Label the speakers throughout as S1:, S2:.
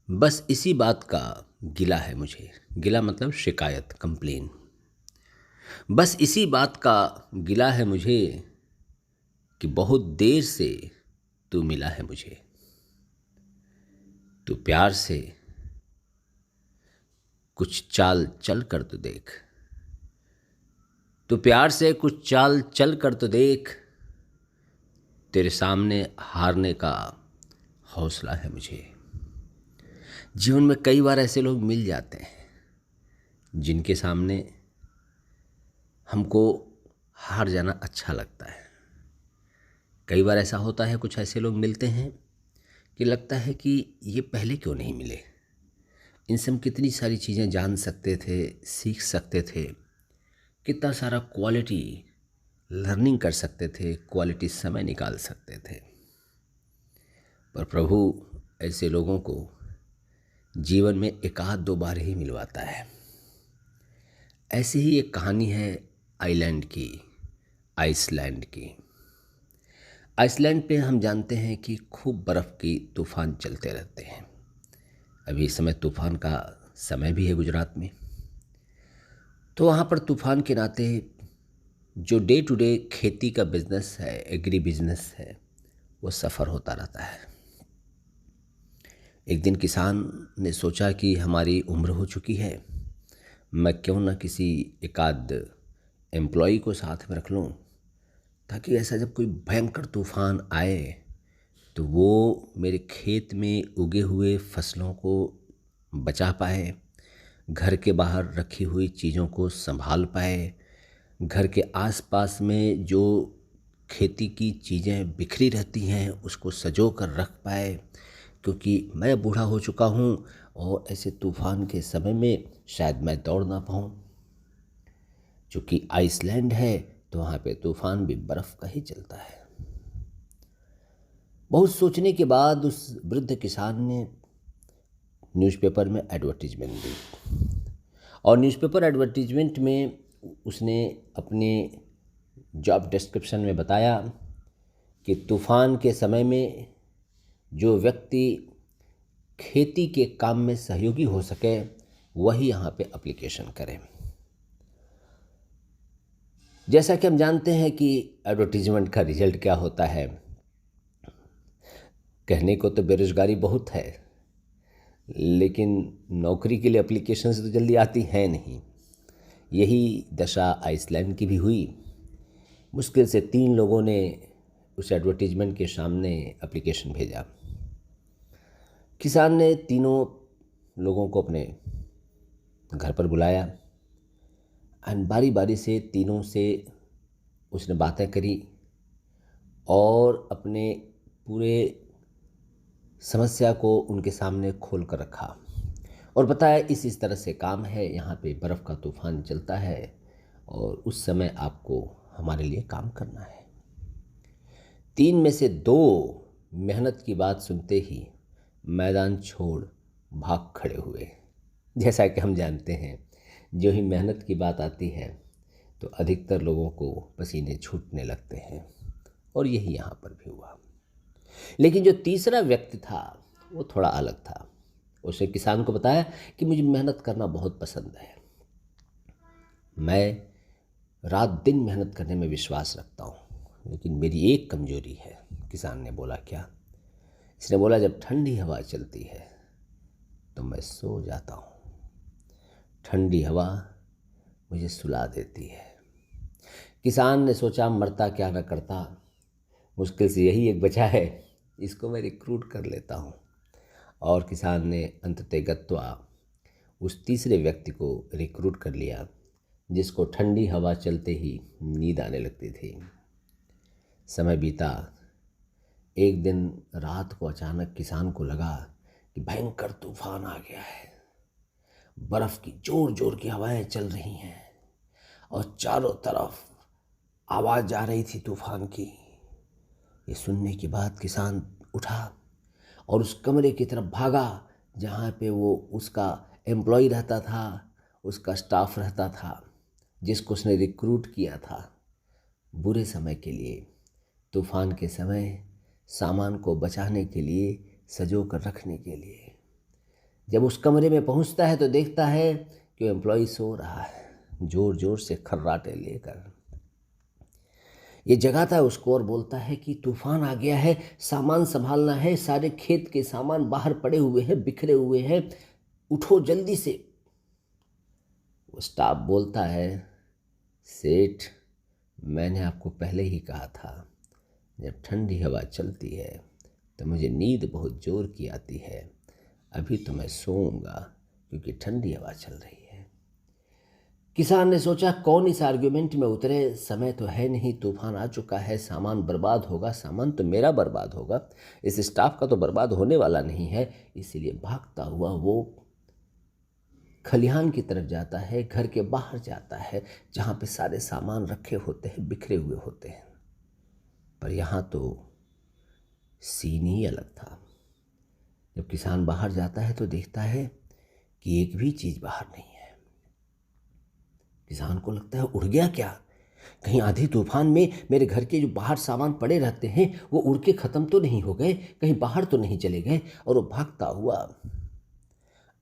S1: बस इसी बात का गिला है मुझे। गिला मतलब शिकायत, कंप्लेन। बस इसी बात का गिला है मुझे कि बहुत देर से तू मिला है मुझे। तू प्यार से कुछ चाल चल कर तो देख। तू प्यार से कुछ चाल चल कर तो देख। तेरे सामने हारने का हौसला है मुझे। जीवन में कई बार ऐसे लोग मिल जाते हैं जिनके सामने हमको हार जाना अच्छा लगता है। कई बार ऐसा होता है, कुछ ऐसे लोग मिलते हैं कि लगता है कि ये पहले क्यों नहीं मिले। इनसे हम कितनी सारी चीज़ें जान सकते थे, सीख सकते थे, कितना सारा क्वालिटी लर्निंग कर सकते थे, क्वालिटी समय निकाल सकते थे। पर प्रभु ऐसे लोगों को जीवन में एक आध दो बार ही मिलवाता है। ऐसी ही एक कहानी है आइलैंड की, आइसलैंड की। आइसलैंड पे हम जानते हैं कि खूब बर्फ़ की तूफ़ान चलते रहते हैं। अभी इस समय तूफ़ान का समय भी है गुजरात में। तो वहाँ पर तूफ़ान के नाते जो डे टू डे खेती का बिज़नेस है, एग्री बिज़नेस है, वो सफ़र होता रहता है। एक दिन किसान ने सोचा कि हमारी उम्र हो चुकी है, मैं क्यों ना किसी एक आध एम्प्लॉई को साथ में रख लूँ, ताकि ऐसा जब कोई भयंकर तूफ़ान आए तो वो मेरे खेत में उगे हुए फसलों को बचा पाए, घर के बाहर रखी हुई चीज़ों को संभाल पाए, घर के आसपास में जो खेती की चीज़ें बिखरी रहती हैं उसको सँजो कर रख पाए। क्योंकि मैं बूढ़ा हो चुका हूँ और ऐसे तूफ़ान के समय में शायद मैं दौड़ ना पाऊँ। चूँकि आइसलैंड है तो वहाँ पे तूफ़ान भी बर्फ़ का ही चलता है। बहुत सोचने के बाद उस वृद्ध किसान ने न्यूज़पेपर में एडवर्टीजमेंट दी और न्यूज़पेपर एडवर्टीजमेंट में उसने अपने जॉब डिस्क्रिप्शन में बताया कि तूफ़ान के समय में जो व्यक्ति खेती के काम में सहयोगी हो सके वही यहाँ पे एप्लीकेशन करे। जैसा कि हम जानते हैं कि एडवर्टीजमेंट का रिजल्ट क्या होता है। कहने को तो बेरोज़गारी बहुत है, लेकिन नौकरी के लिए एप्लीकेशंस तो जल्दी आती हैं नहीं। यही दशा आइसलैंड की भी हुई। मुश्किल से 3 लोगों ने उस एडवर्टीजमेंट के सामने एप्लीकेशन भेजा। किसान ने तीनों लोगों को अपने घर पर बुलाया एंड बारी बारी से तीनों से उसने बातें करी और अपने पूरे समस्या को उनके सामने खोल कर रखा और बताया इस तरह से काम है, यहाँ पे बर्फ़ का तूफ़ान चलता है और उस समय आपको हमारे लिए काम करना है। 3 में से 2 मेहनत की बात सुनते ही मैदान छोड़ भाग खड़े हुए। जैसा कि हम जानते हैं, जो ही मेहनत की बात आती है तो अधिकतर लोगों को पसीने छूटने लगते हैं और यही यहाँ पर भी हुआ। लेकिन जो तीसरा व्यक्ति था वो थोड़ा अलग था। उसने किसान को बताया कि मुझे मेहनत करना बहुत पसंद है, मैं रात दिन मेहनत करने में विश्वास रखता हूँ, लेकिन मेरी एक कमजोरी है। किसान ने बोला, क्या? इसने बोला, जब ठंडी हवा चलती है तो मैं सो जाता हूँ। ठंडी हवा मुझे सुला देती है। किसान ने सोचा, मरता क्या न करता, मुश्किल से यही एक बचा है, इसको मैं रिक्रूट कर लेता हूँ। और किसान ने अंततः गत्वा उस तीसरे व्यक्ति को रिक्रूट कर लिया जिसको ठंडी हवा चलते ही नींद आने लगती थी। समय बीता। एक दिन रात को अचानक किसान को लगा कि भयंकर तूफान आ गया है। बर्फ़ की जोर जोर की हवाएं चल रही हैं और चारों तरफ आवाज़ आ रही थी तूफान की। ये सुनने के बाद किसान उठा और उस कमरे की तरफ भागा जहाँ पे वो उसका एम्प्लॉय रहता था, उसका स्टाफ रहता था, जिसको उसने रिक्रूट किया था बुरे समय के लिए, तूफ़ान के समय सामान को बचाने के लिए, सजो कर रखने के लिए। जब उस कमरे में पहुंचता है तो देखता है कि वो एम्प्लॉय सो रहा है, जोर जोर से खर्राटे लेकर। ये जगाता है उसको और बोलता है कि तूफान आ गया है, सामान संभालना है, सारे खेत के सामान बाहर पड़े हुए हैं, बिखरे हुए हैं, उठो जल्दी से। वो स्टाफ बोलता है, सेठ मैंने आपको पहले ही कहा था, जब ठंडी हवा चलती है तो मुझे नींद बहुत जोर की आती है, अभी तो मैं सोऊंगा क्योंकि ठंडी हवा चल रही है। किसान ने सोचा कौन इस आर्ग्यूमेंट में उतरे, समय तो है नहीं, तूफान आ चुका है, सामान बर्बाद होगा, सामान तो मेरा बर्बाद होगा, इस स्टाफ का तो बर्बाद होने वाला नहीं है। इसीलिए भागता हुआ वो खलिहान की तरफ जाता है, घर के बाहर जाता है जहाँ पे सारे सामान रखे होते हैं, बिखरे हुए होते हैं। पर यहाँ तो सीन ही अलग था। जब किसान बाहर जाता है तो देखता है कि एक भी चीज़ बाहर नहीं है। किसान को लगता है उड़ गया क्या, कहीं आधी तूफान में मेरे घर के जो बाहर सामान पड़े रहते हैं वो उड़ के ख़त्म तो नहीं हो गए, कहीं बाहर तो नहीं चले गए। और वो भागता हुआ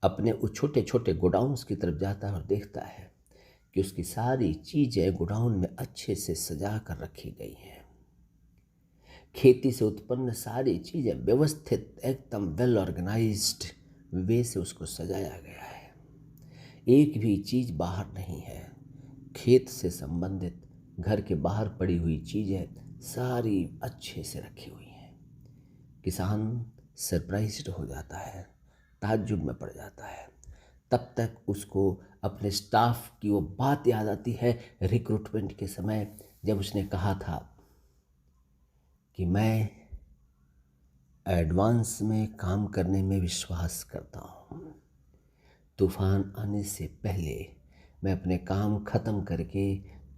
S1: अपने उस छोटे छोटे गोडाउन्स की तरफ जाता है और देखता है कि उसकी सारी चीज़ें गोडाउन में अच्छे से सजा कर रखी गई हैं। खेती से उत्पन्न सारी चीज़ें व्यवस्थित, एकदम वेल ऑर्गेनाइज्ड वे से उसको सजाया गया है। एक भी चीज़ बाहर नहीं है। खेत से संबंधित घर के बाहर पड़ी हुई चीज़ें सारी अच्छे से रखी हुई हैं। किसान सरप्राइज्ड हो जाता है, ताज्जुब में पड़ जाता है। तब तक उसको अपने स्टाफ की वो बात याद आती है रिक्रूटमेंट के समय, जब उसने कहा था कि मैं एडवांस में काम करने में विश्वास करता हूँ। तूफ़ान आने से पहले मैं अपने काम ख़त्म करके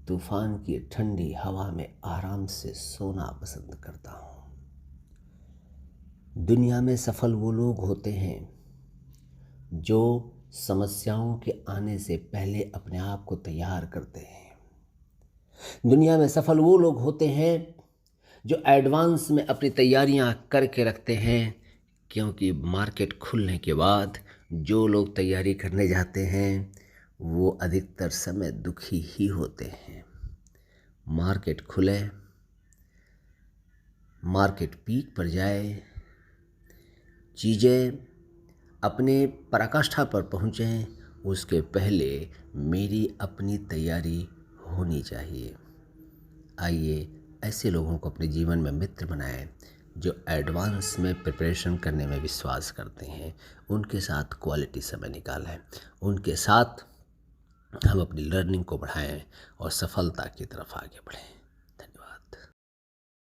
S1: तूफ़ान की ठंडी हवा में आराम से सोना पसंद करता हूँ। दुनिया में सफल वो लोग होते हैं जो समस्याओं के आने से पहले अपने आप को तैयार करते हैं। दुनिया में सफल वो लोग होते हैं जो एडवांस में अपनी तैयारियां करके रखते हैं, क्योंकि मार्केट खुलने के बाद जो लोग तैयारी करने जाते हैं वो अधिकतर समय दुखी ही होते हैं। मार्केट खुले, मार्केट पीक पर जाए, चीज़ें अपने पराकाष्ठा पर पहुँचें, उसके पहले मेरी अपनी तैयारी होनी चाहिए। आइए ऐसे लोगों को अपने जीवन में मित्र बनाएं जो एडवांस में प्रिपरेशन करने में विश्वास करते हैं। उनके साथ क्वालिटी समय निकालें, उनके साथ हम अपनी लर्निंग को बढ़ाएं और सफलता की तरफ आगे बढ़ें।